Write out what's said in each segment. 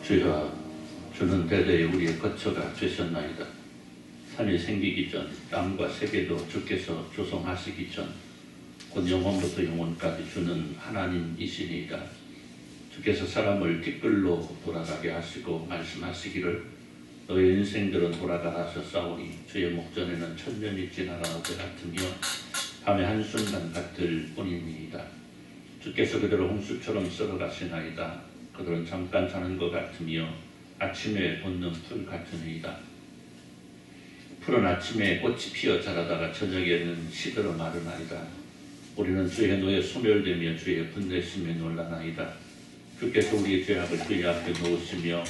주여, 주는 대대에 우리의 거처가 되셨나이다. 산이 생기기 전, 땅과 세계도 주께서 조성하시기 전, 곧 영원부터 영원까지 주는 하나님이시니이다. 주께서 사람을 티끌로 돌아가게 하시고 말씀하시기를 너의 인생들은 돌아가라 하셨사오니 주의 목전에는 천년이 지나가는 것 같으며 밤의 한순간 같을 뿐이니이다. 주께서 그대로 홍수처럼 썰어가시나이다. 그들은 잠깐 자는 것 같으며 아침에 돋는 풀 같으니이다. 풀은 아침에 꽃이 피어 자라다가 저녁에는 시들어 마르나이다. 우리는 주의 노에 소멸되며 주의 분내심에 놀라나이다. 주께서 우리의 죄악을 주의 앞에 놓으시며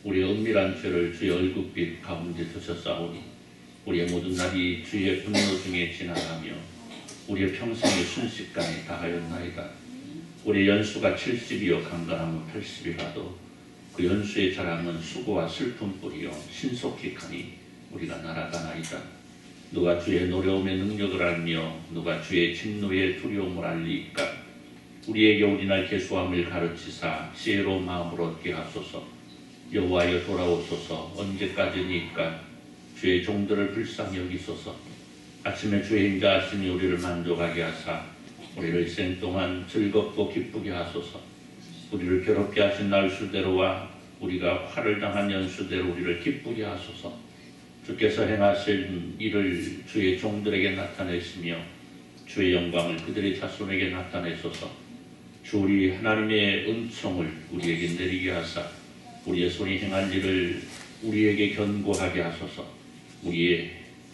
우리의 은밀한 죄를 주의 얼굴빛 가운데 두셨사오니 우리의 모든 날이 주의 분노 중에 지나가며 우리의 평생이 순식간에 다하였나이다. 우리의 연수가 70이요 강건함은 80이라도 그 연수의 자랑은 수고와 슬픔뿐이요 신속히 가니 우리가 날아가나이다. 누가 주의 노려움의 능력을 알며 누가 주의 진노의 두려움을 알리이까. 우리에게 우리날 계수함을 가르치사 지혜로운 마음을 얻게 하소서. 여호와여 돌아오소서. 언제까지니까. 주의 종들을 불쌍히 여기소서. 아침에 주의 인자하심이 우리를 만족하게 하사 우리를 생 동안 즐겁고 기쁘게 하소서. 우리를 괴롭게 하신 날 수대로와 우리가 화를 당한 연수대로 우리를 기쁘게 하소서. 주께서 행하신 일을 주의 종들에게 나타내시며 주의 영광을 그들의 자손에게 나타내소서. 주 우리 하나님의 은총을 우리에게 내리게 하사 우리의 손이 행한 일을 우리에게 견고하게 하소서. 우리의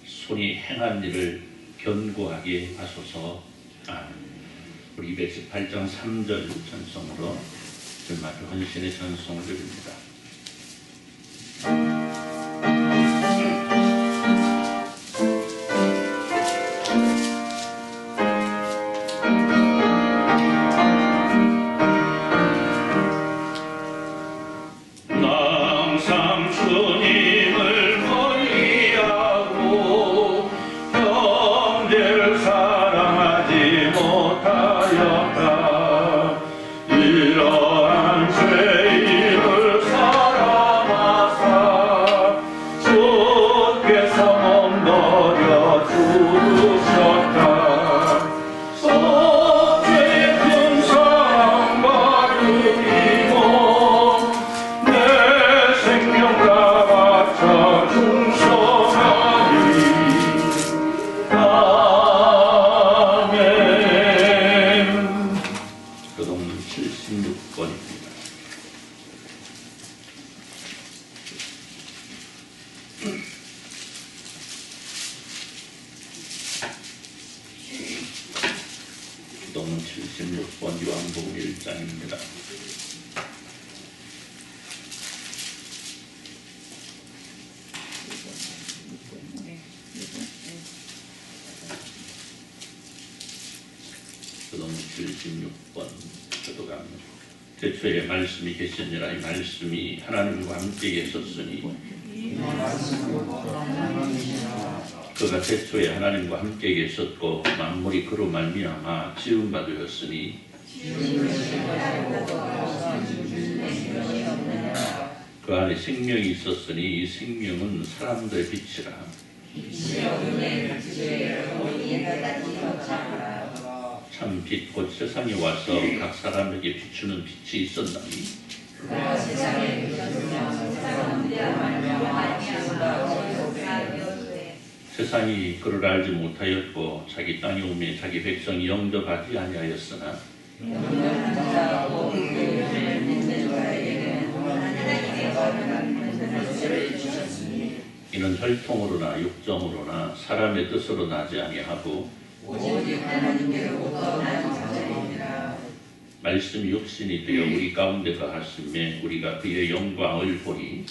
손이 행한 일을 견고하게 하소서. 아멘. 우리 218장 3절 찬송으로 주마주 헌신의 찬송을 드립니다. 항상 주님을 멀리하고 형제를 사랑하지 못하였다. 이러한 죄인을 사랑하사 주께서 몸버려 주셨다. 속죄의 큰 사랑과 그리고 내 생명과 바쳐 충성하리. 아멘. 교동문 76번입니다. 교동문 76번 요한복음 1장입니다. 교동문 76번 교도갑니다. 태초에 말씀이 계시니라. 이 말씀이 하나님과 함께 계셨으니 그가 태초에 하나님과 함께 계셨고 만물이 그로 말미암아 지은 바 되었으니 그 안에 생명이 있었으니 이 생명은 사람들의 빛이라. 참 빛 곧 세상에 와서 각 사람에게 비추는 빛이 있었나니 세상이 그를 알지 못하였고 자기 땅에 오매 자기 백성이 영접하지 아니하였으나 이는 혈통으로나 육정으로나 사람의 뜻으로 나지 아니하고 말씀이 육신이 되어 우리 가운데 거하심에 우리가 그의 영광을 보니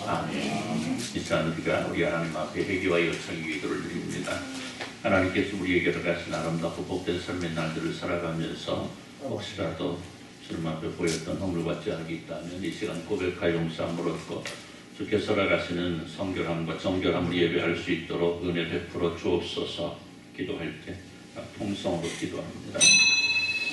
아멘. 시간 우리 하나님 앞에 회개와 요청의 기도를 드립니다. 하나님께서 우리에게 허락하신 아름답고 복된 삶의 날들을 살아가면서 혹시라도 주님 앞에 보였던 허물과 죄악이 있다면 이 시간 고백하여 용서함을 얻고 주께서 허락하시는 성결함과 정결함을 예배할 수 있도록 은혜 베풀어 주옵소서. 기도할 때 통성으로 기도합니다.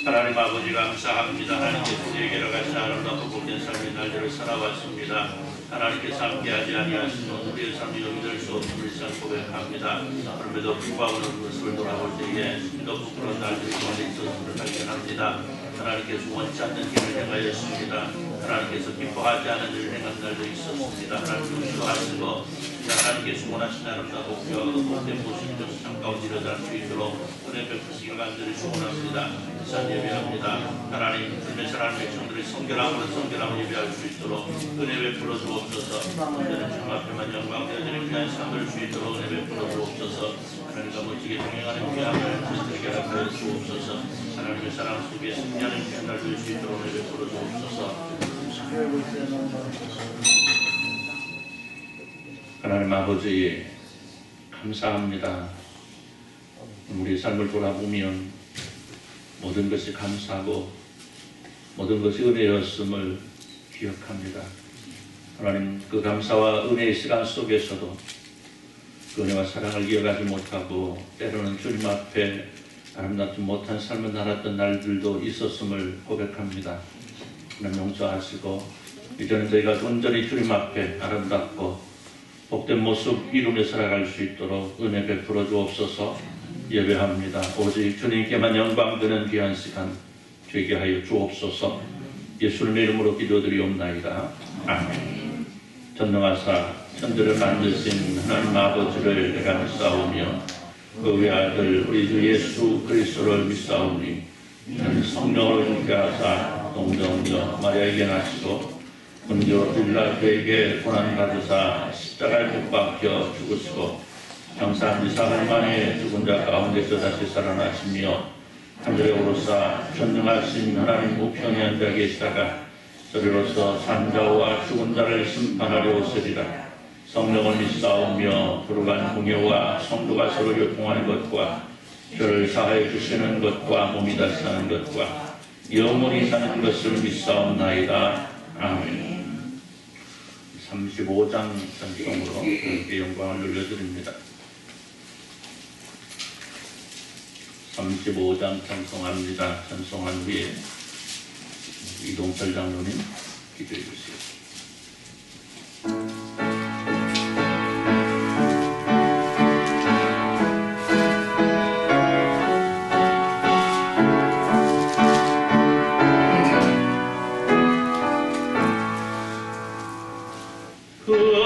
하나님 아버지 감사합니다. 하나님께서 우리에게 허락하신 아름답고 복된 삶의 날들을 살아왔습니다. 하나님께서 함께하지 아니하시면 우리의 삶이 용기될 수 없음을 시간 고백합니다. 그럼에도 불구하고 우리의 모습을 돌아볼 때에 더 부끄러운 날들이 가운데 있었음을 발견합니다. 하나님께서 원치 않는 길을 행하였습니다. 하나님께서 기뻐하지 않은 일을 행한 날도 있었습니다. 하나님께서 싫어하시고 하나님께서 원하시는 아름답고 귀하고 복된 모습이 참 가운데 일어날 수 있도록 은혜 베푸시길 간절히 축원합니다. 시간 예배합니다. 하나님 불매 사랑하는 백성들의 성결함을 예배할 수 있도록 은혜 베풀어 주옵소서. 오늘은 주님 앞에만 영광되어지는 귀한 삶을 수 있도록 은혜 베풀어 주옵소서. 하나님과 멋지게 동행하는 귀함을 그리스도에게 허락하여 주옵소서. 하나님의 사랑 속에 승리하는 귀한 날 될 수 있도록 은혜 베풀어 주옵소서. 하나님 아버지 감사합니다. 우리 삶을 돌아보면 모든 것이 감사하고 모든 것이 은혜였음을 기억합니다. 하나님 그 감사와 은혜의 시간 속에서도 그 은혜와 사랑을 이어가지 못하고 때로는 주님 앞에 아름답지 못한 삶을 살았던 날들도 있었음을 고백합니다. 하나님 용서하시고 이제는 저희가 온전히 주님 앞에 아름답고 복된 모습 이루며 살아갈 수 있도록 은혜 베풀어 주옵소서. 예배합니다. 오직 주님께만 영광 드는 귀한 시간 되게 하여 주옵소서. 예수님의 이름으로 기도드리옵나이다. 아멘. 전능하사 천지를 만드신 하나님 아버지를 내가 믿사오며 그 외아들 우리 주 예수 그리스도를 믿사오니 이는 성령으로 인께 하사 동정녀 마리아에게 나시고 본교 빌라도에게 고난받으사 십자가에 못 박혀 죽으시고 장사한 지 사흘 만에 죽은 자 가운데서 다시 살아나시며 하늘에 오르사 전능하신 하나님 우편에 앉아 계시다가 저리로서 산자와 죽은 자를 심판하려 오시리라. 성령을 믿사오며 부르간 공예와 성도가 서로 교통하는 것과 죄를 사하여 주시는 것과 몸이 다시 사는 것과 영원히 사는 것을 믿사옵나이다. 아멘. 35장 찬송으로 그에게 영광을 올려드립니다. 35장 찬송합니다. 찬송한 후에 이동철 장로님 기도해 주세요. 그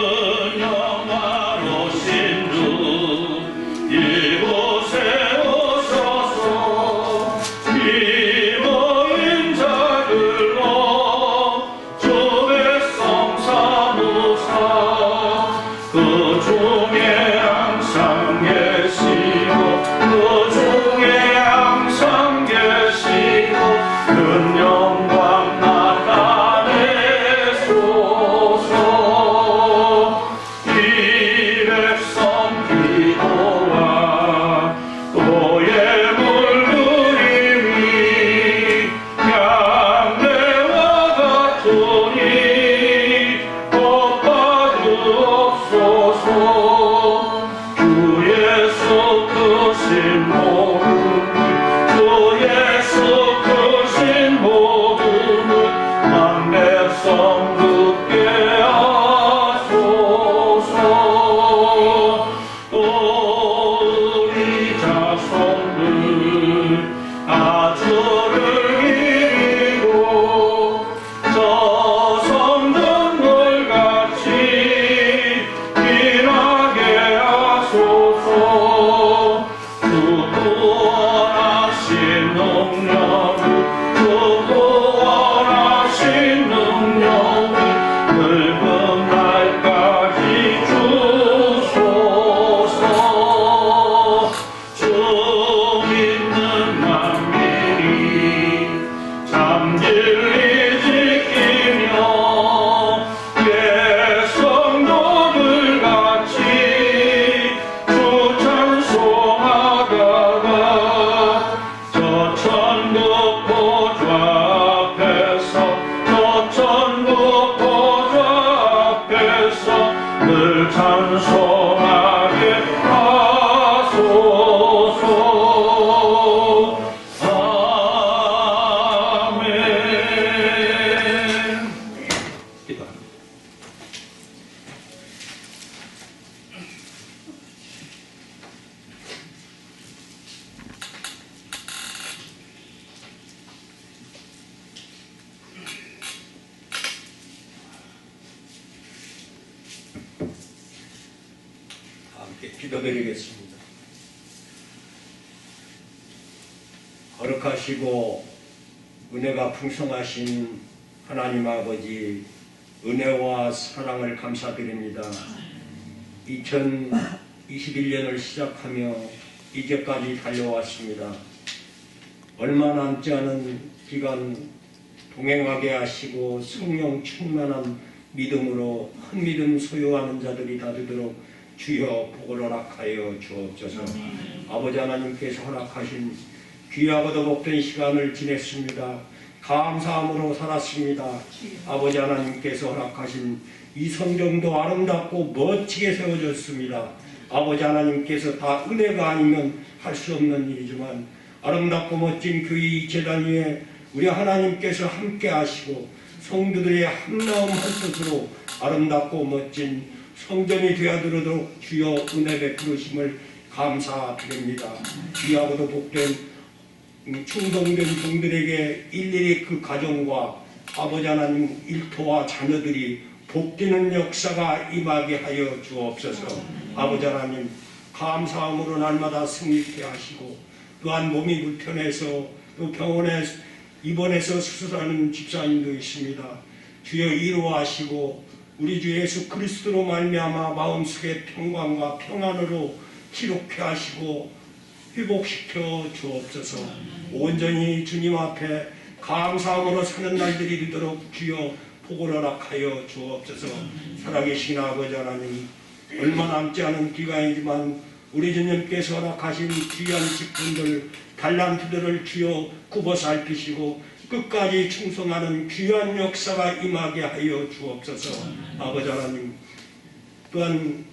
원하신 능력 찬송하게 하소서. 아멘. 기도합니다. 함께 기도드리겠습니다. 거룩하시고 은혜가 풍성하신 하나님 아버지, 은혜와 사랑을 감사드립니다. 2021년을 시작하며 이제까지 달려왔습니다. 얼마 남지 않은 기간 동행하게 하시고 성령 충만한 믿음으로 한 믿음 소유하는 자들이 다 되도록 주여 복을 허락하여 주옵소서. 아버지 하나님께서 허락하신 귀하고도 복된 시간을 지냈습니다. 감사함으로 살았습니다. 아버지 하나님께서 허락하신 이 성경도 아름답고 멋지게 세워졌습니다. 아버지 하나님께서 다 은혜가 아니면 할 수 없는 일이지만 아름답고 멋진 교회 재단 위에 우리 하나님께서 함께 하시고 성도들의 한마음 한뜻으로 아름답고 멋진 성전이 되어들도록 주여 은혜 베푸심을 감사드립니다. 귀하고도 복된 충성된 종들에게 일일이 그 가정과 아버지 하나님 일터와 자녀들이 복되는 역사가 임하게 하여 주옵소서. 아버지 하나님 감사함으로 날마다 승리케 하시고 또한 몸이 불편해서 또 병원에 입원해서 수술하는 집사님도 있습니다. 주여 이루하시고 우리 주 예수 그리스도로 말미암아 마음속의 평강과 평안으로 기록해 하시고 회복시켜 주옵소서. 온전히 주님 앞에 감사함으로 사는 날들이 되도록 주여 복을 허락하여 주옵소서. 살아계신 아버지 하나님, 얼마 남지 않은 기간이지만 우리 주님께서 허락하신 귀한 직분들 달란트들을 주여 굽어 살피시고 끝까지 충성하는 귀한 역사가 임하게 하여 주옵소서. 아버지 하나님, 또한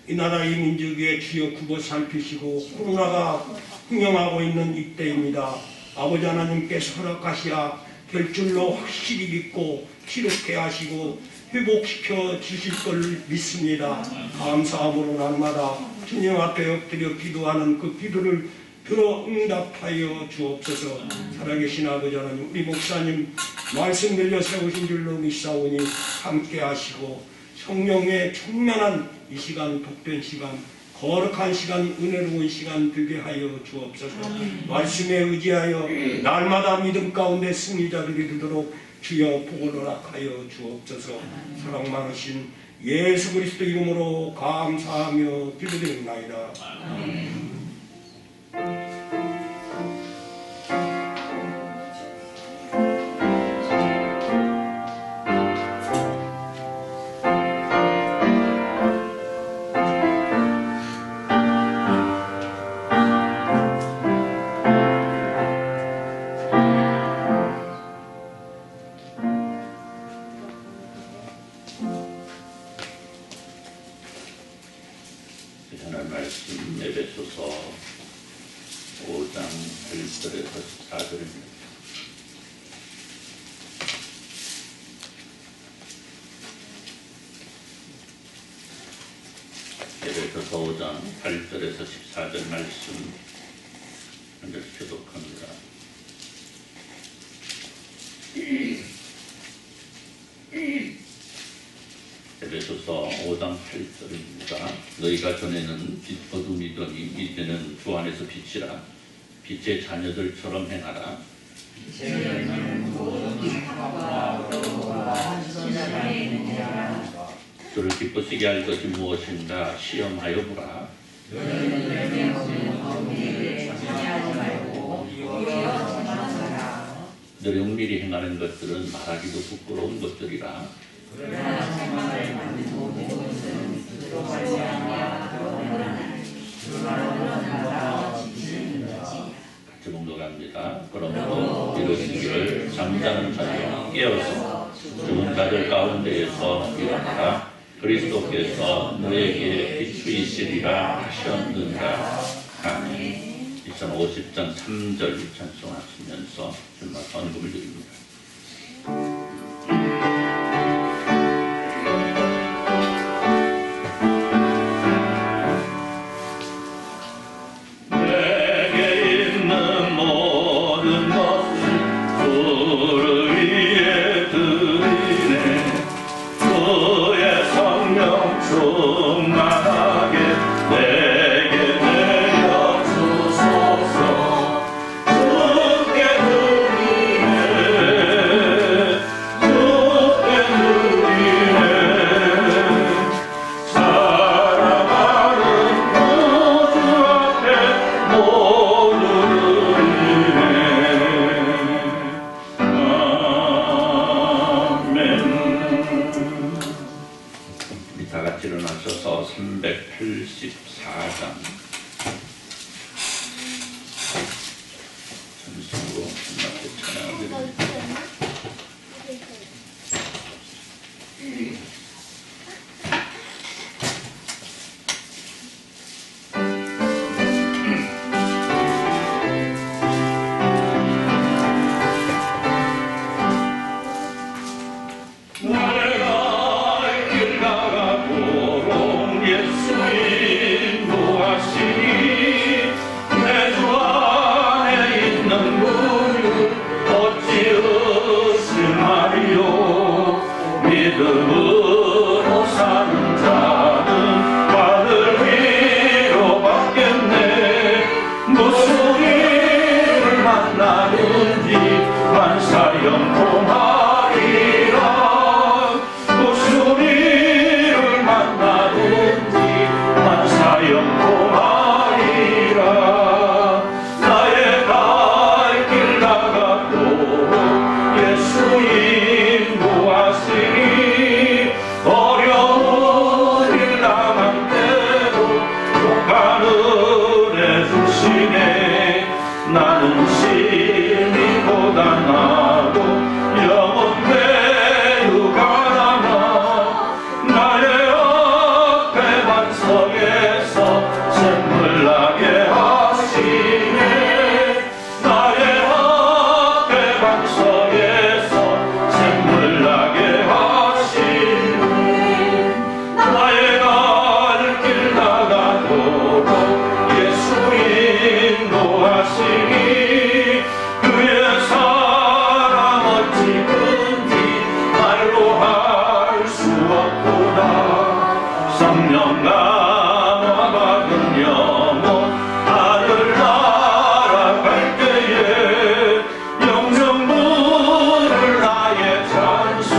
이 나라 이 민족 위에 주여 굽어 살피시고 코로나가 흥행하고 있는 이때입니다. 아버지 하나님께서 허락하시야 될 줄로 확실히 믿고 기록해 하시고 회복시켜 주실 걸 믿습니다. 감사함으로 날마다 주님 앞에 엎드려 기도하는 그 기도를 들어 응답하여 주옵소서. 살아계신 아버지 하나님, 우리 목사님 말씀 들려 세우신 줄로 믿사오니 함께 하시고 성령의 충만한 이 시간, 복된 시간, 거룩한 시간, 은혜로운 시간 되게 하여 주옵소서. 말씀에 의지하여 날마다 믿음 가운데 승리자들이 되도록 주여 복을 허락하여 주옵소서. 사랑 많으신 예수 그리스도 이름으로 감사하며 기도드립니다. 하나님 말씀 에베소서 5장 1절에서 14절입니다. 에베소서 5장 8절에서 14절 말씀 한 절씩 교독합니다. 에베소서 5장 8절입니다. 너희가 전에는 빛 어둠이더니 이제는 주 안에서 빛이라. 빛의 자녀들처럼 행하라. 주를 기쁘시게 할 것이 무엇인가 시험하여 보라. 너희 은밀히 행하는 것들은 말하기도 부끄러운 것들이라. 같이 봉독합니다. 그러므로 이르시기를 잠자는 자여 깨어서 죽은 자들 가운데에서 일어나라. 그리스도께서 너에게 비추이시리라 하셨느니라. 아멘. 2050장 3절 찬송하시면서 주님과 헌금을 드립니다. 일어나셔서 384장 전승으로 주님께 찬양을 드립니다. 믿음으로 사는 자는 받을 위로 받겠네. 무슨 일을 만나든지 만사형통하리라. 무슨 일을 만나든지 만사형통하리라. 나의 갈 길 나가도록 예수 인도하시니 어려운 일 당할 때도 용감을 해주시네. 나는 심히 고단하고 영혼 매우 가난하. 나의 앞에 반석에서 샘물 나게 하시네. 나의 앞에 반석에서 샘물 나게 하시네. 나의 갈 길 나가도록 예수 인도하시니 그의 사랑 어찌든지 말로 할 수 없도다. 성령 감화 받은 영혼 하늘 날아갈 때에 영영 부를 나의 찬송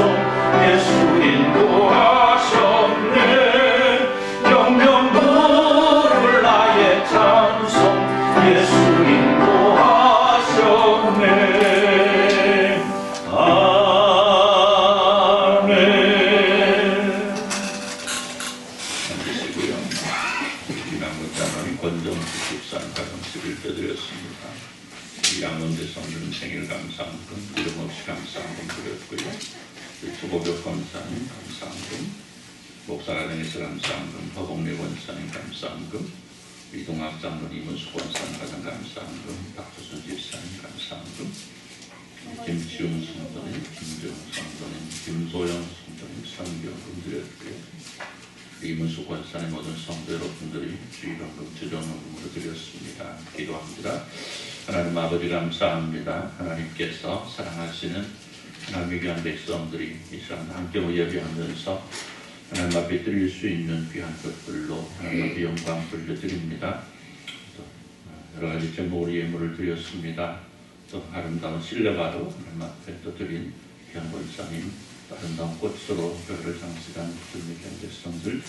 예수 인도하셨네. 영영 부를 나의 찬송 예수 인도하셨네. 아멘. 앉으시고요. 이남은 장로님 권정수 집사님 가정식을 드렸습니다. 양원대 성도님 생일 감사함금 이름 없이 감사함금 드렸고요. 조보벽 권사님 감사함금, 목사가정에서 감사함금, 허봉래 권사님 감사함금, 이동학 장로님, 이문수 권사님 가정 감사함금, 박수순 집사님 감사함금, 김지웅 성도님, 김정우 성도님, 김소영 성도님 성경금 드렸고요. 이문수 권사님 모든 성도 여러분들이 주일원금 주정원금으로 드렸습니다. 기도합니다. 하나님 아버지 감사합니다. 하나님께서 사랑하시는 하나님의 귀한 백성들이 이 시간 함께 예배하면서 하나님 앞에 드릴 수 있는 귀한 것들로 하나님 앞에 영광 돌려드립니다. 또 여러 가지 제목으로 예물을 드렸습니다. 또 아름다운 실내바로 하나님 앞에 또 드린 귀한 권사님, 또 아름다운 꽃으로 교회를 장식한 주님의 귀한 백성들,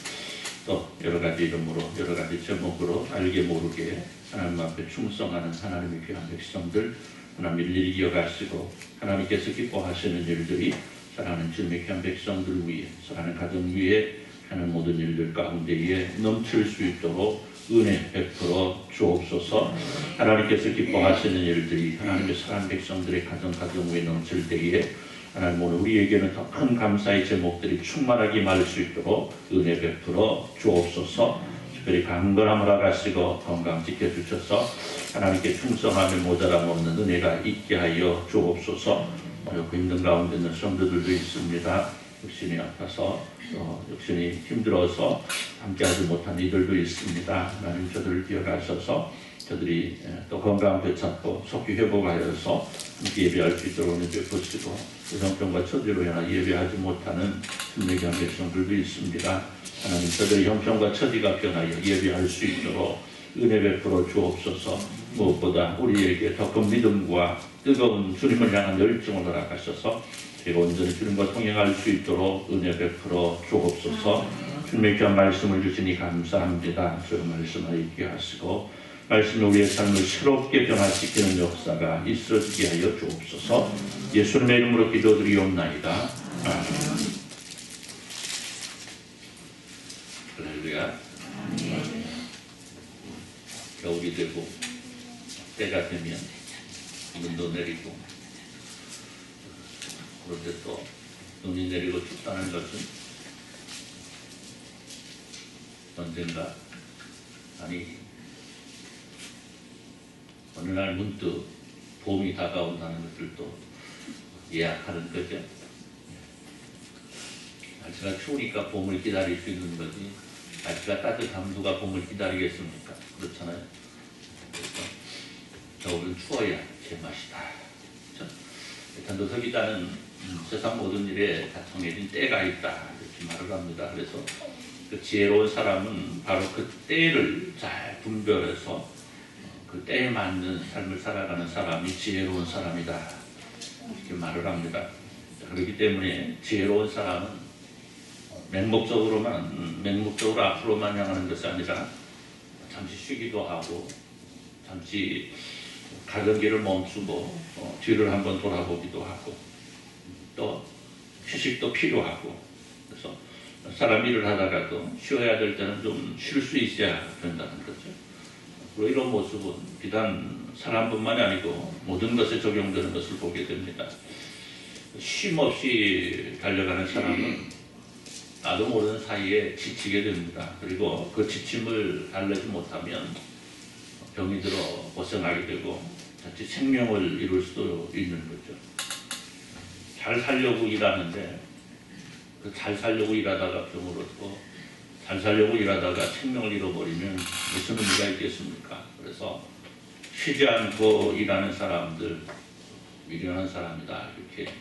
또 여러 가지 이름으로 여러 가지 제목으로 알게 모르게 하나님 앞에 충성하는 하나님의 귀한 백성들 하나님 일일이 기억하시고 하나님께서 기뻐하시는 일들이 사랑하는 주님의 귀한 백성들 위에, 사랑하는 가정 위에 하는 모든 일들 가운데에 넘칠 수 있도록 은혜 베풀어 주옵소서. 하나님께서 기뻐하시는 일들이 하나님의 사랑하는 백성들의 가정 위에 넘칠 때에 하나님 오늘 우리에게는 더 큰 감사의 제목들이 충만하게 임할 수 있도록 은혜 베풀어 주옵소서. 특별히 강건함을 허락하시고 건강 지켜주셔서 하나님께 충성하며 모자람 없는 은혜가 있게 하여 주옵소서. 어렵고 힘든 가운데 있는 성도들도 있습니다. 육신이 아파서 육신이 힘들어서 함께하지 못한 이들도 있습니다. 하나님 저들을 기억하셔서 저들이 또 건강 되찾고 속히 회복하여서 함께 예배할 수 있도록 은혜 베푸시고 형편과 처지로 인하 예배하지 못하는 순례경 백성들도 있습니다. 하나님 저들의 형편과 처지가 변하여 예배할 수 있도록 은혜 베풀어 주옵소서. 무엇보다 우리에게 더 큰 믿음과 뜨거운 주님을 향한 열정을 허락하셔서 제가 온전히 주님과 동행할 수 있도록 은혜 베풀어 주옵소서. 주님의 귀한 말씀을 주시니 감사합니다. 주의 말씀을 있게 하시고 말씀이 우리의 삶을 새롭게 변화시키는 역사가 있어지게 하여 주옵소서. 예수님의 이름으로 기도드리옵나이다. 아멘. 할렐루야. 겨울이 되고 때가 되면 눈도 내리고 그런데 또 눈이 내리고 춥다는 것은 언젠가 아니 어느 날 문득 봄이 다가온다는 것을 또 예약하는 거죠. 날씨가 추우니까 봄을 기다릴 수 있는 거지 날씨가 따뜻하면 누가 봄을 기다리겠습니까? 그렇잖아요. 그래서 겨울은 추워야 제맛이다. 그렇죠? 도서기자는 세상 모든 일에 다 정해진 때가 있다 이렇게 말을 합니다. 그래서 그 지혜로운 사람은 바로 그 때를 잘 분별해서 그 때에 맞는 삶을 살아가는 사람이 지혜로운 사람이다 이렇게 말을 합니다. 그렇기 때문에 지혜로운 사람은 맹목적으로 앞으로만 향하는 것이 아니라 잠시 쉬기도 하고 잠시 가던 길을 멈추고 뒤를 한번 돌아보기도 하고 또 휴식도 필요하고 그래서 사람 일을 하다가도 쉬어야 될 때는 좀 쉴 수 있어야 된다는 거죠. 그리고 이런 모습은 비단 사람뿐만이 아니고 모든 것에 적용되는 것을 보게 됩니다. 쉼 없이 달려가는 사람은 나도 모르는 사이에 지치게 됩니다. 그리고 그 지침을 달래지 못하면 병이 들어 고생하게 되고 자칫 생명을 잃을 수도 있는 거죠. 잘 살려고 일하는데 그 잘 살려고 일하다가 병을 얻고 잘 살려고 일하다가 생명을 잃어버리면 무슨 의미가 있겠습니까? 그래서 쉬지 않고 일하는 사람들 미련한 사람이다 이렇게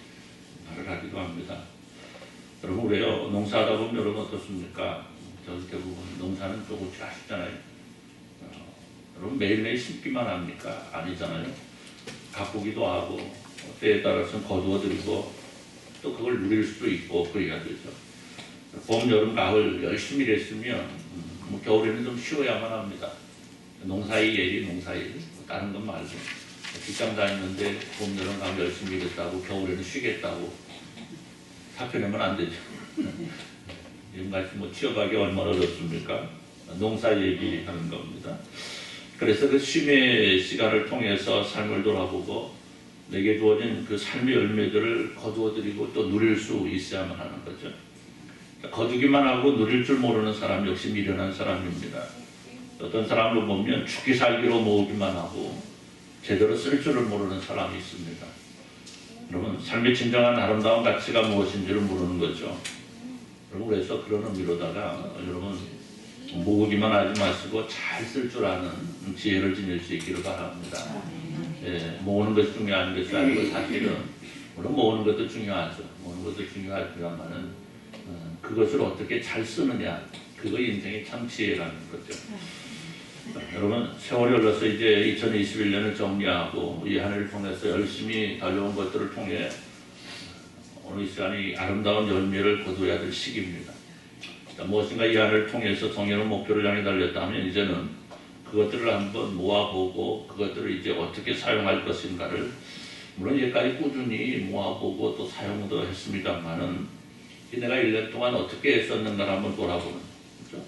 말을 하기도 합니다. 여러분 그래요. 농사하다 보면 여러분 어떻습니까? 저희 대부분 농사는 조금씩 하시잖아요. 여러분 매일매일 심기만 합니까? 아니잖아요. 가꾸기도 하고 때에 따라서는 거두어드리고 또 그걸 누릴 수도 있고 그래야 되죠. 봄, 여름, 가을 열심히 일했으면 겨울에는 좀 쉬어야만 합니다. 농사일 예리 농사일 다른 건 말고 직장 다니는데 봄, 여름, 가을 열심히 일했다고 겨울에는 쉬겠다고 사표 내면 안 되죠. 지금같이 취업하기 얼마나 어렵습니까? 농사 얘기하는 겁니다. 그래서 그 쉼의 시간을 통해서 삶을 돌아보고 내게 주어진 그 삶의 열매들을 거두어드리고 또 누릴 수 있어야만 하는 거죠. 거두기만 하고 누릴 줄 모르는 사람 역시 미련한 사람입니다. 어떤 사람을 보면 죽기 살기로 모으기만 하고 제대로 쓸 줄을 모르는 사람이 있습니다. 여러분 삶의 진정한 아름다운 가치가 무엇인지를 모르는 거죠. 여러분 그래서 그런 의미로다가 여러분 모으기만 하지 마시고 잘 쓸 줄 아는 지혜를 지닐 수 있기를 바랍니다. 예, 모으는 것이 중요한 것이 아니고 사실은 물론 모으는 것도 중요하죠. 모으는 것도 중요하지만은 그것을 어떻게 잘 쓰느냐 그거 인생의 참 지혜라는 거죠. 여러분 세월이 흘러서 이제 2021년을 정리하고 이 한 해를 통해서 열심히 달려온 것들을 통해 오늘 이 시간이 아름다운 열매를 거두어야 될 시기입니다. 무엇인가 이 한 해를 통해서 정해놓은 목표를 향해 달렸다면 이제는 그것들을 한번 모아보고 그것들을 이제 어떻게 사용할 것인가를 물론 여기까지 꾸준히 모아보고 또 사용도 했습니다만은 내가 1년 동안 어떻게 했었는가를 한번 돌아보는 거죠.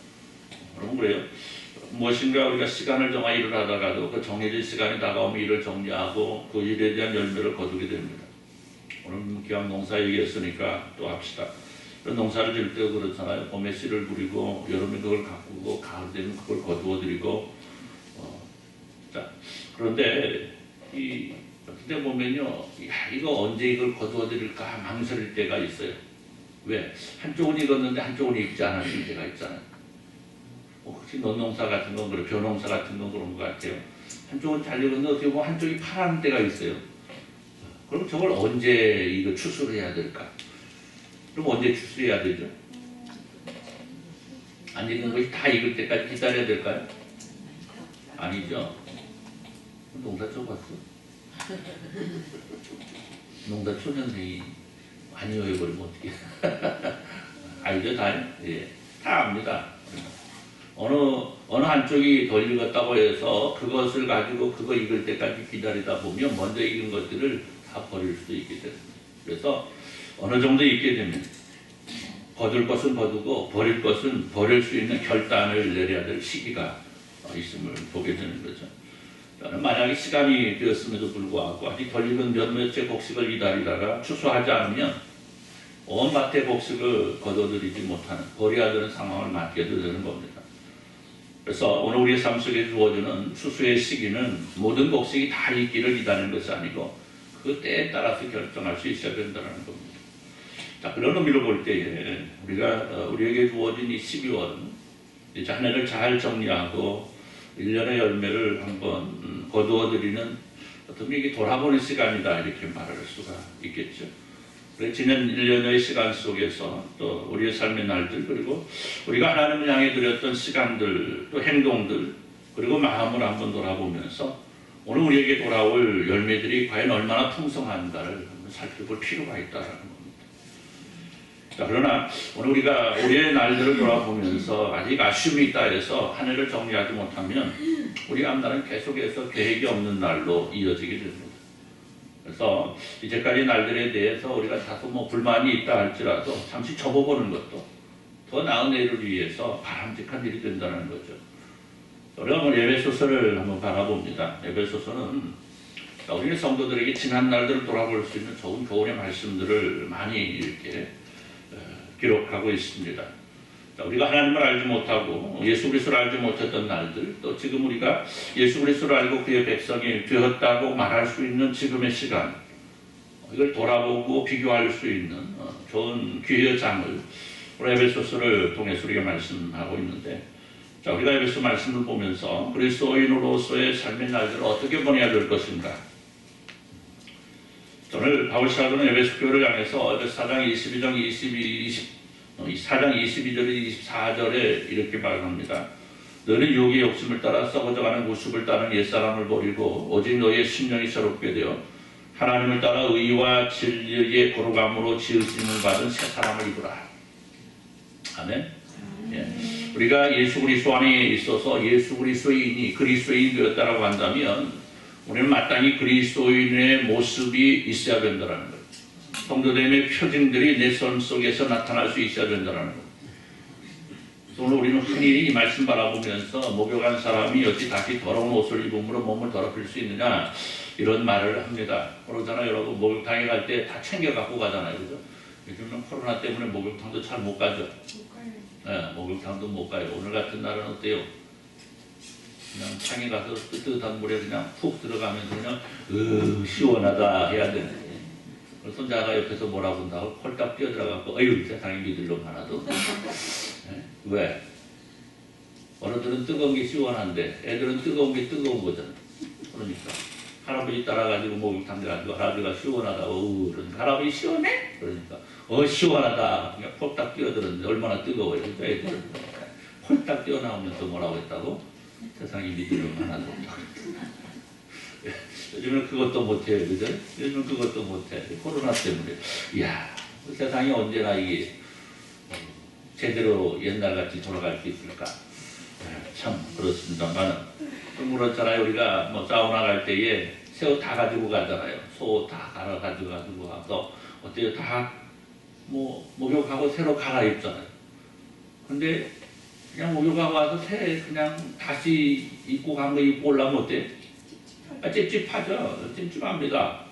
여러분 그래요. 무엇인가 우리가 시간을 정하 일을 하다가도 그 정해진 시간이 다가오면 일을 정리하고 그 일에 대한 열매를 거두게 됩니다. 오늘 기왕 농사 얘기했으니까 또 합시다. 농사를 질 때 그렇잖아요. 봄에 씨를 부리고 여름에 그걸 가꾸고 가을 되면 그걸 거두어들이고 자 그런데 이 그때 보면요, 야, 이거 언제 이걸 거두어들일까 망설일 때가 있어요. 왜? 한쪽은 익었는데 한쪽은 익지 않았을 때가 있잖아요. 혹시 논농사 같은 건 그래, 벼농사 같은 건 그런 것 같아요. 한쪽은 잘 익었는데 어떻게 보면 한쪽이 파란 때가 있어요. 그럼 저걸 언제 이거 추수를 해야 될까? 그럼 언제 추수해야 되죠? 안 익은 것이 다 익을 때까지 기다려야 될까요? 아니죠. 농사 쳐봤어? 농사 초년생이 아니요 해버리면 어떻게 알죠? 다? 예. 다 압니다. 어느 한쪽이 덜 익었다고 해서 그것을 가지고 그거 익을 때까지 기다리다 보면 먼저 익은 것들을 다 버릴 수도 있게 됩니다. 그래서 어느 정도 익게 되면 거둘 것은 거두고 버릴 것은 버릴 수 있는 결단을 내려야 될 시기가 있음을 보게 되는 거죠. 만약에 시간이 되었음에도 불구하고 아직 덜 익은 몇몇째 곡식을 기다리다가 추수하지 않으면 온 밭의 곡식을 거둬들이지 못하는 버려야 되는 상황을 맞게 되는 겁니다. 그래서 오늘 우리의 삶 속에 주어지는 추수의 시기는 모든 곡식이 다 익기를 기다리는 것이 아니고 그 때에 따라서 결정할 수 있어야 된다는 겁니다. 자, 그런 의미로 볼 때에 우리에게 주어진 이 12월은 이제 한 해를 잘 정리하고 1년의 열매를 한번 거두어들이는 어떤 이게 돌아보는 시간이다 이렇게 말할 수가 있겠죠. 지난 1년의 시간 속에서 또 우리의 삶의 날들 그리고 우리가 하나님을 향해 드렸던 시간들 또 행동들 그리고 마음을 한번 돌아보면서 오늘 우리에게 돌아올 열매들이 과연 얼마나 풍성한가를 한번 살펴볼 필요가 있다는 겁니다. 자, 그러나 오늘 우리가 우리의 날들을 돌아보면서 아직 아쉬움이 있다 해서 한 해를 정리하지 못하면 우리 앞날은 계속해서 계획이 없는 날로 이어지게 됩니다. 그래서 이제까지 날들에 대해서 우리가 다소 불만이 있다 할지라도 잠시 접어보는 것도 더 나은 내일을 위해서 바람직한 일이 된다는 거죠. 우리가 에베소서를 한번 바라봅니다. 에베소서는 우리의 성도들에게 지난 날들을 돌아볼 수 있는 좋은 교훈의 말씀들을 많이 이렇게 기록하고 있습니다. 우리가 하나님을 알지 못하고 예수 그리스도를 알지 못했던 날들 또 지금 우리가 예수 그리스도를 알고 그의 백성이 되었다고 말할 수 있는 지금의 시간 이걸 돌아보고 비교할 수 있는 좋은 기회의 장을 우리 에베소서를 통해서 우리가 말씀하고 있는데 자, 우리가 에베소 말씀을 보면서 그리스도인으로서의 삶의 날들을 어떻게 보내야 될 것인가 오늘 바울 사도는 에베소 교회를 향해서 에베소 4장 22장 4장 22절에 24절에 이렇게 말합니다. 너는 육의 욕심을 따라 썩어져가는 모습을 따른 옛사람을 버리고 오직 너의 심령이 새롭게 되어 하나님을 따라 의와 진리의 거룩함으로 지으심을 받은 새 사람을 입으라. 아멘. 예. 우리가 예수 그리스도 안에 있어서 예수 그리스도인이 그리스도인이 되었다라고 한다면 우리는 마땅히 그리스도인의 모습이 있어야 된다는 거예요. 성도됨의 표징들이 내 삶 속에서 나타날 수 있어야 된다는 거예요. 오늘 우리는 흔히 이 말씀 바라보면서 목욕한 사람이 어찌 다시 더러운 옷을 입음으로 몸을 더럽힐 수 있느냐 이런 말을 합니다. 그러잖아요. 여러분 목욕탕에 갈 때 다 챙겨 갖고 가잖아요. 그죠? 요즘은 코로나 때문에 목욕탕도 잘 못 가죠. 네, 목욕탕도 못 가요. 오늘 같은 날은 어때요? 그냥 창에 가서 뜨뜻한 물에 그냥 푹 들어가면서 그냥 시원하다 해야 되네. 손자가 옆에서 뭐라고 한다고 홀딱 뛰어들어가고 어휴 세상에 믿을 놈 하나도 네? 왜? 어른들은 뜨거운 게 시원한데 애들은 뜨거운 게 뜨거운 거잖아. 그러니까 할아버지 따라가지고 목욕탕 가지고 할아버지가 시원하다 그러니까 할아버지 시원해? 그러니까 시원하다 그냥 홀딱 뛰어들었는데 얼마나 뜨거워요. 그러니까 애들은 홀딱 뛰어나오면서 뭐라고 했다고? 세상에 믿을 놈 하나도 없다고 요즘은 그것도 못해, 그죠? 요즘은 그것도 못해. 코로나 때문에. 이야, 세상이 언제나 이게 제대로 옛날같이 돌아갈 수 있을까? 참, 그렇습니다만. 그렇잖아요. 우리가 뭐 사우나 갈 때에 새우 다 가지고 가잖아요. 소 다 갈아 가지고 가서 어때요? 다 목욕하고 새로 갈아입잖아요. 근데 그냥 목욕하고 와서 그냥 다시 입고 간 거 입고 올라면 어때? 찝찝하죠. 찝찝합니다.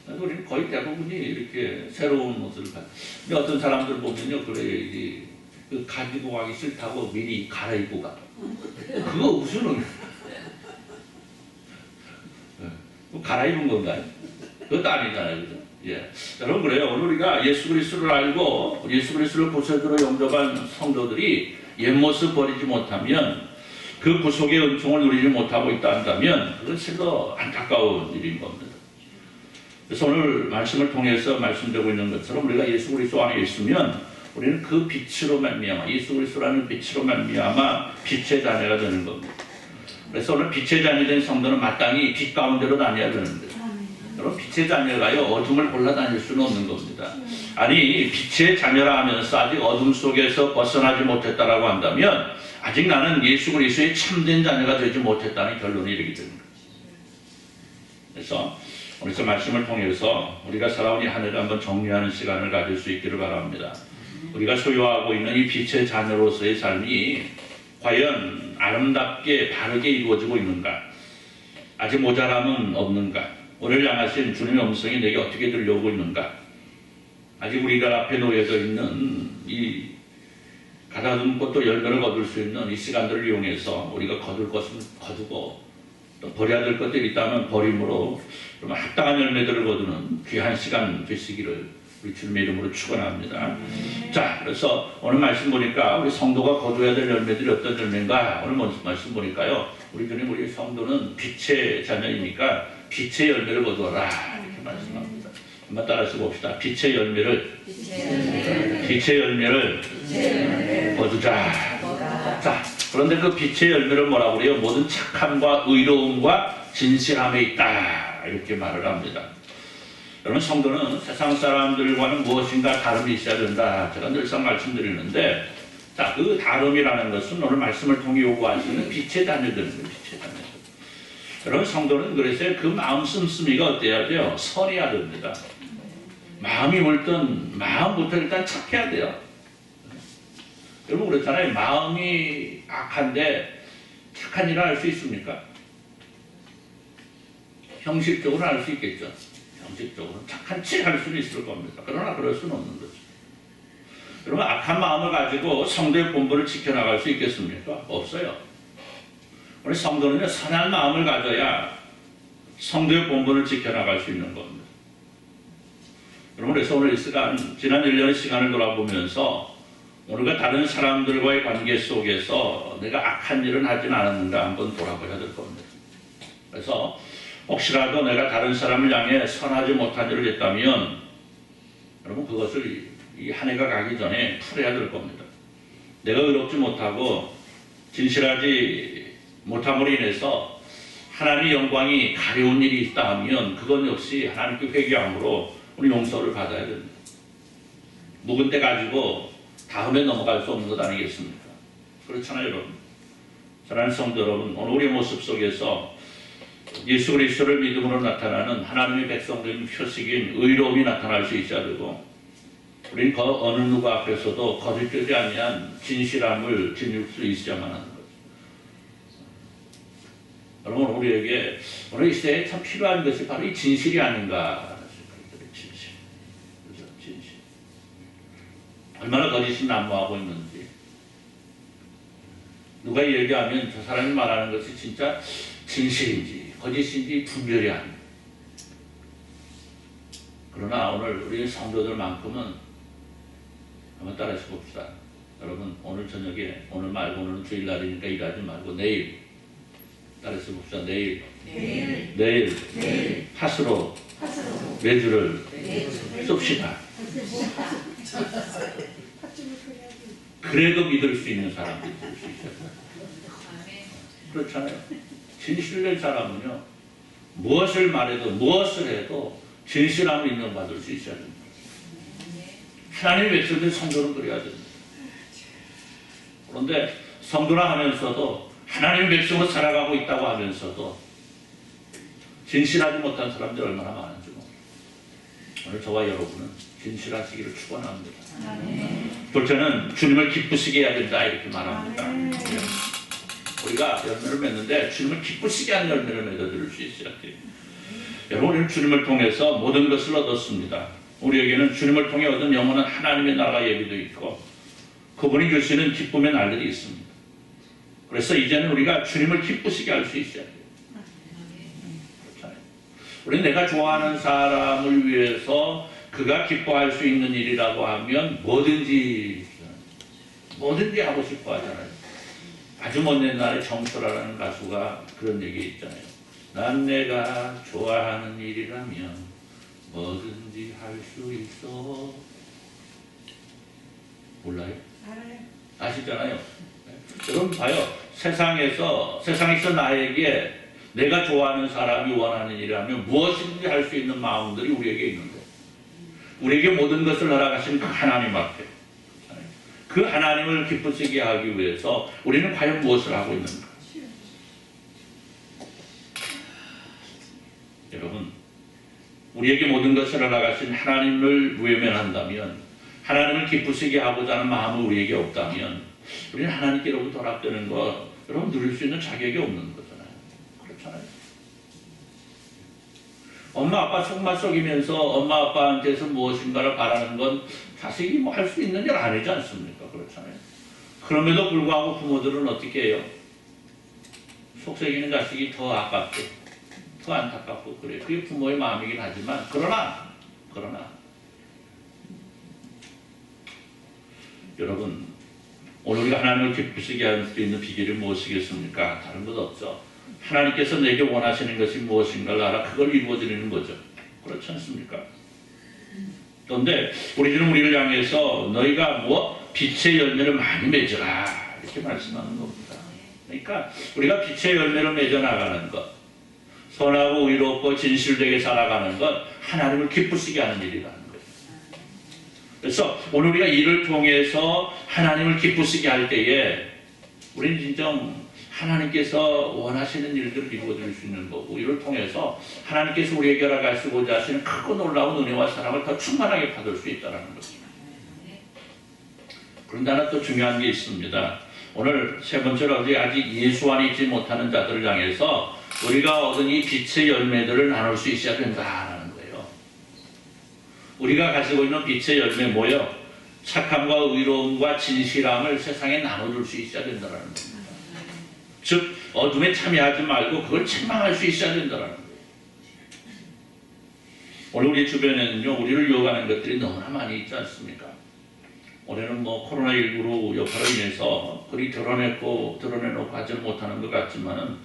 우리는 거의 대부분이 이렇게 새로운 옷을 근데 어떤 사람들 보면요, 그래, 그 가지고 가기 싫다고 미리 갈아입고 가. 그거 무슨 의미? 갈아입은 건가요? 그것도 아니잖아요, 그죠? 예. 여러분, 그래요. 오늘 우리가 예수 그리스도를 알고 예수 그리스도를 구세주로 영접한 성도들이 옛 모습 버리지 못하면, 그 구속의 은총을 누리지 못하고 있다 한다면 그건 실로 안타까운 일인 겁니다. 그래서 오늘 말씀을 통해서 말씀드리고 있는 것처럼 우리가 예수 그리스도 안에 있으면 우리는 그 빛으로 말미암아, 예수 그리스도라는 빛으로 말미암아 빛의 자녀가 되는 겁니다. 그래서 오늘 빛의 자녀된 성도는 마땅히 빛 가운데로 다녀야 되는데, 여러분, 빛의 자녀가요, 어둠을 골라 다닐 수는 없는 겁니다. 아니, 빛의 자녀라 하면서 아직 어둠 속에서 벗어나지 못했다라고 한다면 아직 나는 예수 그리스도의 참된 자녀가 되지 못했다는 결론이 이르게 됩니다. 그래서 오늘 말씀을 통해서 우리가 살아온 이 한 해를 한번 정리하는 시간을 가질 수 있기를 바랍니다. 우리가 소유하고 있는 이 빛의 자녀로서의 삶이 과연 아름답게 바르게 이루어지고 있는가? 아직 모자람은 없는가? 오늘 향하신 주님의 음성이 내게 어떻게 들려오고 있는가? 아직 우리가 앞에 놓여져 있는 이 가다듬고 또 열매를 거둘 수 있는 이 시간들을 이용해서 우리가 거둘 것은 거두고 또 버려야 될 것들이 있다면 버림으로 좀 합당한 열매들을 거두는 귀한 시간 되시기를 우리 주님의 이름으로 축원합니다. 자, 그래서 오늘 말씀 보니까 우리 성도가 거둬야 될 열매들이 어떤 열매인가? 오늘 말씀 보니까요, 우리 주님, 우리 성도는 빛의 자녀이니까 빛의 열매를 거두어라 이렇게 말씀합니다. 한번 따라서 봅시다. 빛의 열매를 거두자. 자, 그런데 그 빛의 열매를 뭐라고 그래요? 모든 착함과 의로움과 진실함에 있다 이렇게 말을 합니다. 여러분, 성도는 세상 사람들과는 무엇인가 다름이 있어야 된다. 제가 늘상 말씀드리는데, 자, 그 다름이라는 것은 오늘 말씀을 통해 요구하시는 빛의 자녀들입니다. 빛의 자녀들. 여러분, 성도는 그래서 그 마음 씀씀이가 어때야 돼요? 선해야 됩니다. 마음이 물든 마음부터 일단 착해야 돼요. 여러분, 그렇잖아요. 마음이 악한데 착한 일을 할 수 있습니까? 형식적으로 할 수 있겠죠. 형식적으로 착한 척 할 수는 있을 겁니다. 그러나 그럴 수는 없는 거죠. 여러분, 악한 마음을 가지고 성도의 본분을 지켜나갈 수 있겠습니까? 없어요. 우리 성도는요, 선한 마음을 가져야 성도의 본분을 지켜나갈 수 있는 겁니다. 여러분, 그래서 오늘 이 시간, 지난 1년의 시간을 돌아보면서 우리가 다른 사람들과의 관계 속에서 내가 악한 일은 하진 않았는가 한번 돌아봐야 될 겁니다. 그래서 혹시라도 내가 다른 사람을 향해 선하지 못한 일을 했다면 여러분, 그것을 이 한 해가 가기 전에 풀어야 될 겁니다. 내가 의롭지 못하고 진실하지 못함으로 인해서 하나님의 영광이 가려운 일이 있다 하면 그건 역시 하나님께 회개함으로 우리 용서를 받아야 됩니다. 묵은 데 가지고 다음에 넘어갈 수 없는 것 아니겠습니까? 그렇잖아요, 여러분. 사랑하는 성도 여러분, 오늘 우리의 모습 속에서 예수 그리스도를 믿음으로 나타나는 하나님의 백성된 표식인 의로움이 나타날 수 있어야 되고, 우리는 그 어느 누가 앞에서도 거짓되지 아니한 진실함을 지닐 수 있어야만 하는 거죠. 여러분, 우리에게 오늘 이 시대에 참 필요한 것이 바로 이 진실이 아닌가. 진실. 그죠? 진실. 얼마나 거짓이 난무하고 있는지. 누가 얘기하면 저 사람이 말하는 것이 진짜 진실인지 거짓인지 분별이 안 돼요. 그러나 오늘 우리 성도들만큼은 한번 따라서 봅시다. 여러분, 오늘 저녁에, 오늘 말고 오늘은 주일날이니까 일하지 말고 내일 따라서 봅시다. 내일 팥으로 매주를 쏩시다. 그래도 믿을 수 있는 사람들이 될 수 있어요. 그렇잖아요. 진실된 사람은요, 무엇을 말해도 무엇을 해도 진실함을 인정받을 수 있어야 됩니다. 하나님의 백성된 성도는 그래야 됩니다. 그런데 성도라 하면서도 하나님의 백성으로 살아가고 있다고 하면서도 진실하지 못한 사람들이 얼마나 많은지 모릅니다. 오늘 저와 여러분은 진실하시기를 축원합니다. 둘째는 주님을 기쁘시게 해야 된다 이렇게 말합니다. 우리가 열매를 맺는데 주님을 기쁘시게 하는 열매를 맺어드릴 수 있어야 돼요. 여러분, 우리는 주님을 통해서 모든 것을 얻었습니다. 우리에게는 주님을 통해 얻은 영원한 하나님의 나라 예비도 있고 그분이 주시는 기쁨의 날들이 있습니다. 그래서 이제는 우리가 주님을 기쁘시게 할 수 있어야 돼요. 그렇잖아요. 우리는 내가 좋아하는 사람을 위해서 그가 기뻐할 수 있는 일이라고 하면 뭐든지 하고 싶어 하잖아요. 아주 먼 옛날에 정철아라는 가수가 그런 얘기 있잖아요. 난 내가 좋아하는 일이라면 뭐든지 할 수 있어. 몰라요? 아시잖아요. 여러분 봐요. 세상에서 나에게 내가 좋아하는 사람이 원하는 일이라면 무엇이든지 할 수 있는 마음들이 우리에게 있는데 우리에게 모든 것을 허락하신 그 하나님 앞에 그 하나님을 기쁘시게 하기 위해서 우리는 과연 무엇을 하고 있는가? 여러분, 우리에게 모든 것을 허락하신 하나님을 외면한다면, 하나님을 기쁘시게 하고자 하는 마음이 우리에게 없다면 우리는 하나님께로부터 허락되는 것 여러분 누릴 수 있는 자격이 없는 거잖아요. 그렇잖아요. 엄마 아빠 속만 썩이면서 엄마 아빠한테서 무엇인가를 바라는 건 자식이 뭐 할 수 있는 일 아니지 않습니까? 그렇잖아요. 그럼에도 불구하고 부모들은 어떻게 해요? 속썩이는 자식이 더 아깝고 더 안타깝고 그래요. 그게 부모의 마음이긴 하지만 그러나 여러분, 오늘 우리가 하나님을 기쁘시게 할 수 있는 비결이 무엇이겠습니까? 다른 것 없죠. 하나님께서 내게 원하시는 것이 무엇인가를 알아 그걸 이루어드리는 거죠. 그렇지 않습니까? 그런데 우리는 우리를 향해서 너희가 빛의 열매를 많이 맺어라 이렇게 말씀하는 겁니다. 그러니까 우리가 빛의 열매를 맺어 나가는 것, 선하고 의롭고 진실되게 살아가는 것, 하나님을 기쁘시게 하는 일이라는 거예요. 그래서 오늘 우리가 이를 통해서 하나님을 기쁘시게 할 때에 우리는 진정 하나님께서 원하시는 일들을 이루어드릴 수 있는 거고 이를 통해서 하나님께서 우리에게 허락하시고자 하시는 크고 놀라운 은혜와 사랑을 더 충만하게 받을 수 있다는 거죠. 그런데 하나 또 중요한 게 있습니다. 오늘 세 번째로 아직 예수 안에 있지 못하는 자들을 향해서 우리가 얻은 이 빛의 열매들을 나눌 수 있어야 된다는 거예요. 우리가 가지고 있는 빛의 열매 뭐예요? 착함과 의로움과 진실함을 세상에 나눠줄 수 있어야 된다는 겁니다. 즉 어둠에 참여하지 말고 그걸 책망할 수 있어야 된다는 거예요. 오늘 우리 주변에는요 우리를 유혹하는 것들이 너무나 많이 있지 않습니까? 올해는 코로나19로 여파로 인해서 그리 드러내놓고 하지는 못하는 것 같지만은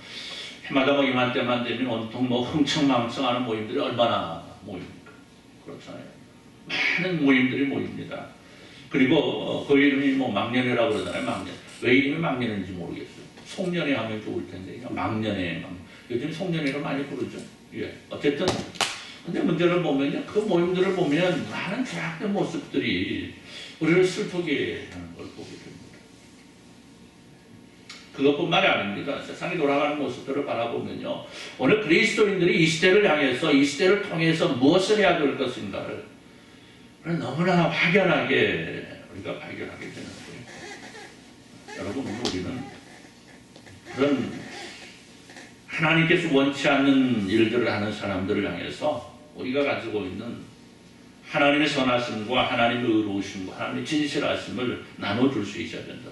해마다 이맘때만 되면 온통 흥청망청하는 모임들이 얼마나 모입니까? 그렇잖아요. 많은 모임들이 모입니다. 그리고 그 이름이 망년회라고 그러잖아요. 망년. 왜 이름이 망년인지 모르겠어요. 송년회 하면 좋을 텐데 망년회. 요즘 송년회로 많이 부르죠. 예. 어쨌든 근데 문제를 보면요. 그 모임들을 보면 많은 죄악된 모습들이 우리를 슬프게 하는 걸 보게 됩니다. 그것뿐만이 아닙니다. 세상이 돌아가는 모습들을 바라보면요. 오늘 그리스도인들이 이 시대를 향해서 이 시대를 통해서 무엇을 해야 될 것인가를 너무나 확연하게 우리가 발견하게 되는 거예요. 여러분, 우리는 그런 하나님께서 원치 않는 일들을 하는 사람들을 향해서 우리가 가지고 있는 하나님의 선하심과 하나님의 의로우심과 하나님의 진실하심을 나눠줄 수 있어야 된다.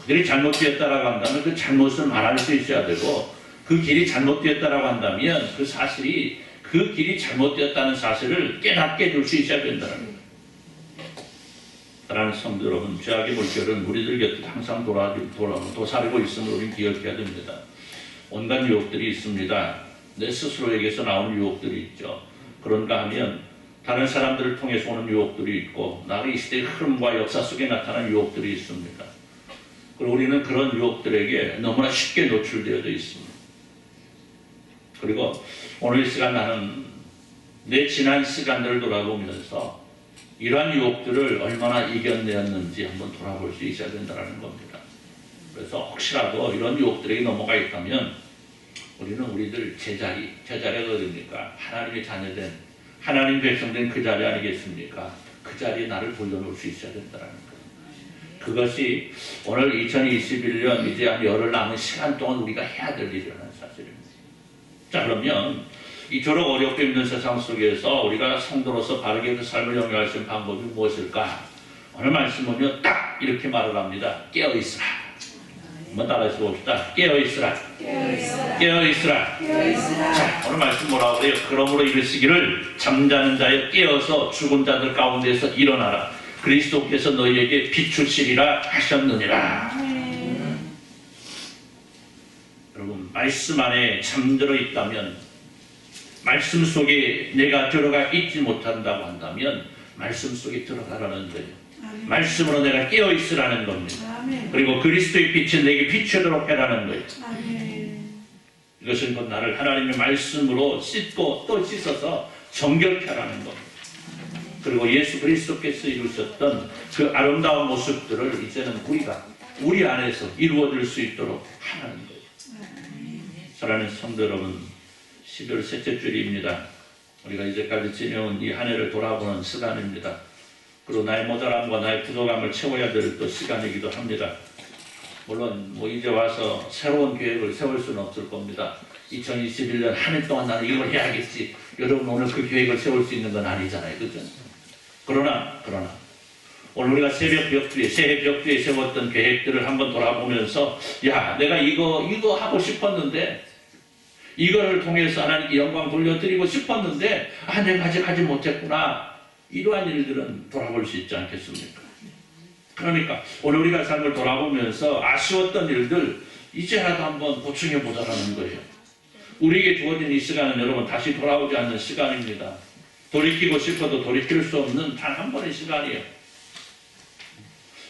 그들이 잘못되었다라고 한다면 그 잘못을 말할 수 있어야 되고 그 길이 잘못되었다라고 한다면 그 사실이 그 길이 잘못되었다는 사실을 깨닫게 해줄 수 있어야 된다는 거예요. 사랑하는 성도 여러분, 죄악의 물결은 우리들 곁에 항상 도사리고 있음을 우리는 기억해야 됩니다. 온갖 유혹들이 있습니다. 내 스스로에게서 나오는 유혹들이 있죠. 그런가 하면 다른 사람들을 통해서 오는 유혹들이 있고 나의 이 시대의 흐름과 역사 속에 나타나는 유혹들이 있습니다. 그리고 우리는 그런 유혹들에게 너무나 쉽게 노출되어 있습니다. 그리고 오늘 이 시간 나는 내 지난 시간들을 돌아보면서 이러한 유혹들을 얼마나 이겨내었는지 한번 돌아볼 수 있어야 된다는 겁니다. 그래서 혹시라도 이런 유혹들에게 넘어가 있다면 우리는 우리들 제자리가 어딥니까? 하나님의 자녀된 하나님 백성된 그 자리 아니겠습니까? 그 자리에 나를 돌려놓을 수 있어야 된다는 거예요. 그것이 오늘 2021년 이제 한 열흘 남은 시간 동안 우리가 해야 될 일이라는 사실입니다. 자, 그러면 이토록 어렵고 힘든 세상 속에서 우리가 성도로서 바르게 그 삶을 영위할 수 있는 방법이 무엇일까? 오늘 말씀은요, 딱 이렇게 말을 합니다. 깨어있으라. 한번 따라해서 봅시다. 깨어있으라. 깨어있으라. 자, 오늘 말씀 뭐라고 해요? 그러므로 이르시기를 잠자는 자여 깨어서 죽은 자들 가운데서 일어나라. 그리스도께서 너희에게 비추시리라 하셨느니라. 여러분, 말씀 안에 잠들어 있다면, 말씀 속에 내가 들어가 있지 못한다고 한다면 말씀 속에 들어가라는 거예요. 말씀으로 내가 깨어 있으라는 겁니다. 그리고 그리스도의 빛이 내게 비추도록 해라는 거예요. 이것은 곧 나를 하나님의 말씀으로 씻고 또 씻어서 정결케 하라는 겁니다. 그리고 예수 그리스도께서 이루셨던 그 아름다운 모습들을 이제는 우리 안에서 이루어질 수 있도록 하라는 거예요. 사랑하는 성도 여러분, 12월 셋째 주일입니다. 우리가 이제까지 지내온 이 한 해를 돌아보는 시간입니다. 그리고 나의 모자람과 나의 부족함을 채워야 될 또 시간이기도 합니다. 물론 이제 와서 새로운 계획을 세울 수는 없을 겁니다. 2021년 한 해 동안 나는 이걸 해야겠지. 여러분 오늘 그 계획을 세울 수 있는 건 아니잖아요. 그죠? 그러나 오늘 우리가 새해 벽두에 세웠던 계획들을 한번 돌아보면서 야, 내가 이거 하고 싶었는데 이걸 통해서 하나님께 영광 돌려드리고 싶었는데 내가 아직 하지 못했구나. 이러한 일들은 돌아볼 수 있지 않겠습니까? 그러니까 오늘 우리가 삶을 돌아보면서 아쉬웠던 일들 이제라도 한번 보충해 보자라는 거예요. 우리에게 주어진 이 시간은 여러분 다시 돌아오지 않는 시간입니다. 돌이키고 싶어도 돌이킬 수 없는 단 한 번의 시간이에요.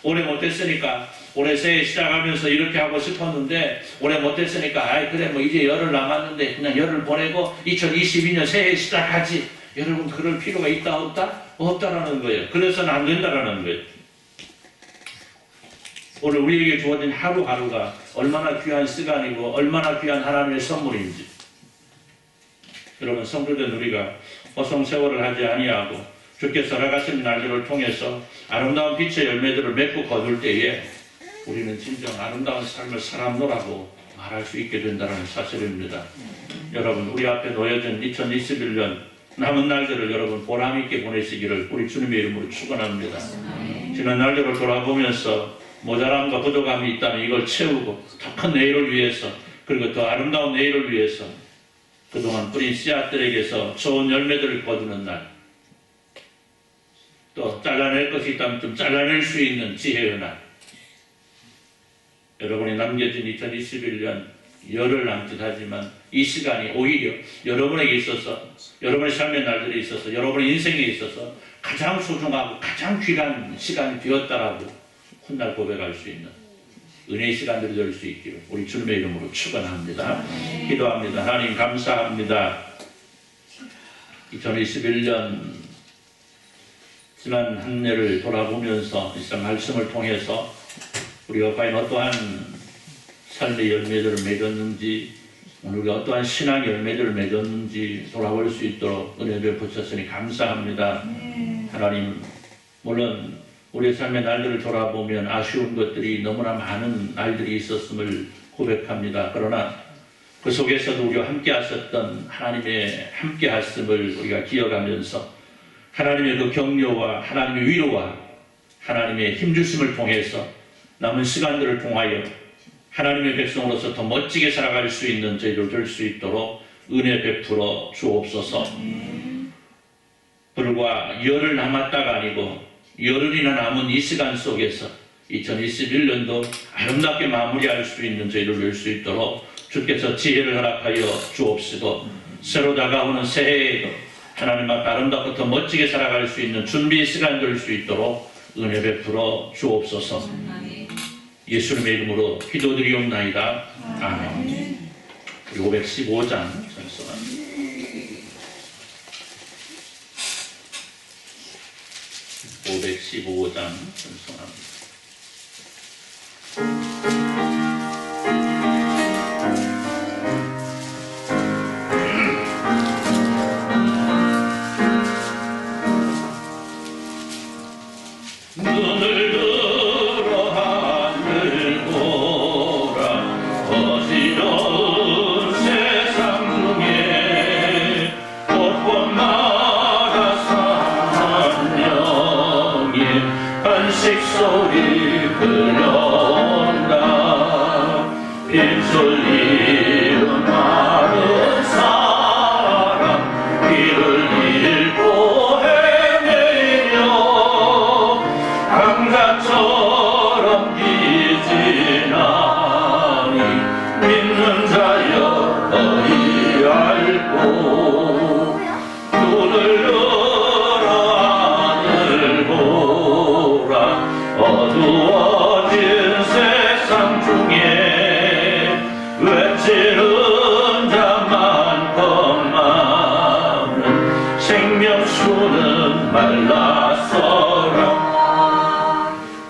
올해 못했으니까 올해 새해 시작하면서 이렇게 하고 싶었는데 올해 못했으니까 그래 이제 열흘 남았는데 그냥 열흘 보내고 2022년 새해 시작하지. 여러분 그럴 필요가 있다 없다? 없다라는 거예요. 그래서는 안 된다라는 거예요. 오늘 우리에게 주어진 하루하루가 얼마나 귀한 시간이고 얼마나 귀한 하나님의 선물인지. 여러분 성도된 우리가 허송세월을 하지 아니하고 주께서 허락하신 날들을 통해서 아름다운 빛의 열매들을 맺고 거둘 때에 우리는 진정 아름다운 삶을 살았노라고 말할 수 있게 된다는 사실입니다. 여러분 우리 앞에 놓여진 2021년 남은 날들을 여러분 보람있게 보내시기를 우리 주님의 이름으로 축원합니다. 지난 날들을 돌아보면서 모자람과 부족함이 있다면 이걸 채우고 더 큰 내일을 위해서 그리고 더 아름다운 내일을 위해서 그동안 뿌린 씨앗들에게서 좋은 열매들을 거두는 날, 또 잘라낼 것이 있다면 좀 잘라낼 수 있는 지혜의 날, 여러분이 남겨진 2021년 열흘 남짓 하지만 이 시간이 오히려 여러분에게 있어서 여러분의 삶의 날들에 있어서 여러분의 인생에 있어서 가장 소중하고 가장 귀한 시간이 되었다라고 훗날 고백할 수 있는 은혜의 시간들이 될 수 있기를 우리 주님의 이름으로 축원합니다. 기도합니다. 하나님 감사합니다. 2021년 지난 한 해를 돌아보면서 이 말씀을 통해서 우리가 과연 어떠한 삶의 열매들을 맺었는지 오늘 우리가 어떠한 신앙의 열매들을 맺었는지 돌아볼 수 있도록 은혜를 베푸셨으니 감사합니다. 하나님 물론 우리의 삶의 날들을 돌아보면 아쉬운 것들이 너무나 많은 날들이 있었음을 고백합니다. 그러나 그 속에서도 우리와 함께 하셨던 하나님의 함께 하심을 우리가 기억하면서 하나님의 그 격려와 하나님의 위로와 하나님의 힘주심을 통해서 남은 시간들을 통하여 하나님의 백성으로서 더 멋지게 살아갈 수 있는 저희들 될 수 있도록 은혜 베풀어 주옵소서. 불과 열흘 남았다가 아니고 열흘이나 남은 이 시간 속에서 2021년도 아름답게 마무리할 수 있는 저희를 낼 수 있도록 주께서 지혜를 허락하여 주옵시고 새로 다가오는 새해에도 하나님 앞에 아름답고 더 멋지게 살아갈 수 있는 준비 시간 될 수 있도록 은혜 베풀어 주옵소서. 예수님의 이름으로 기도드리옵나이다. 아멘. 515장 전송합니다. 515장 전송합니다. 눈을 들어 하늘 보라 어지러운 세상 중에 넘기지나니 믿는 자여 너희 알고 눈을 열어 하늘 보라 어두워진 세상 중에 외치는 자 많건만은 생명수는 말라서라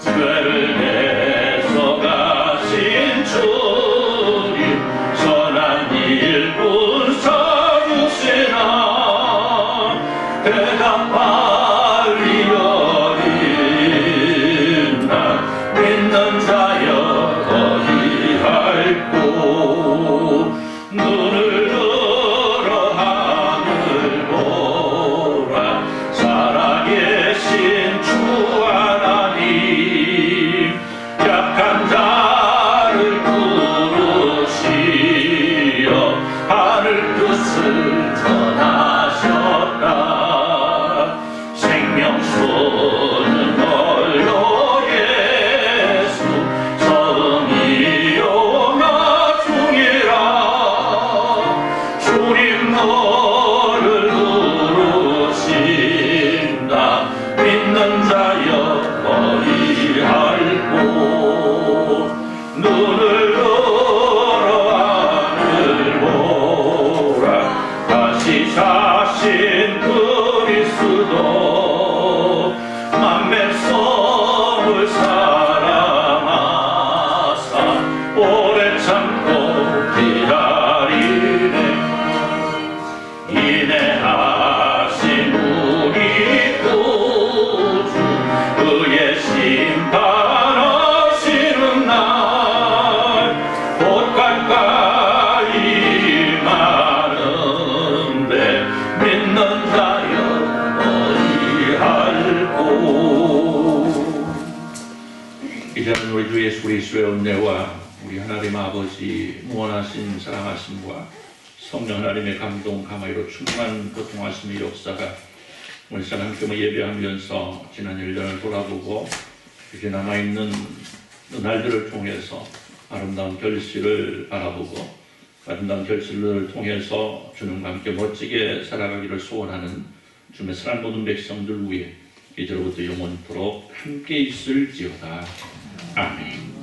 죄를 내서 가신 주님 선한 일꾼 서주시나 대답하리 어린나 믿는 자여 너희 알고 눈을 들어 하늘 보라 살아계신 주 하나님 약한 자를 부르시어 하늘 뜻을 전하셨다 생명수는 널로 예수 성이요 나중이라 주님 너를 부르신다 믿는 자여 너희 알고 눈을 열어 하늘 보라 다시 사신 그리스도 만백성을 사랑하사 오래 참고 기다리네 인내하신 우리 구주 그의 심판하시는 날 곧 가까이 임하는데 믿는 자여 너희 알고 이제는 우리 주 예수 그리스도의 은혜와 우리 하나님 아버지 무한하신 사랑하심과 성령 하나님의 감동 감화로 충만한 고통하심의 역사가 오늘 시간 함께 예배하면서 지난 1년을 돌아보고 이제 남아있는 날들을 통해서 아름다운 결실을 바라보고 아름다운 결실을 통해서 주님과 함께 멋지게 살아가기를 소원하는 주님의 사랑 모든 백성들 위해 이제로부터 영원토록 함께 있을지어다. 아멘.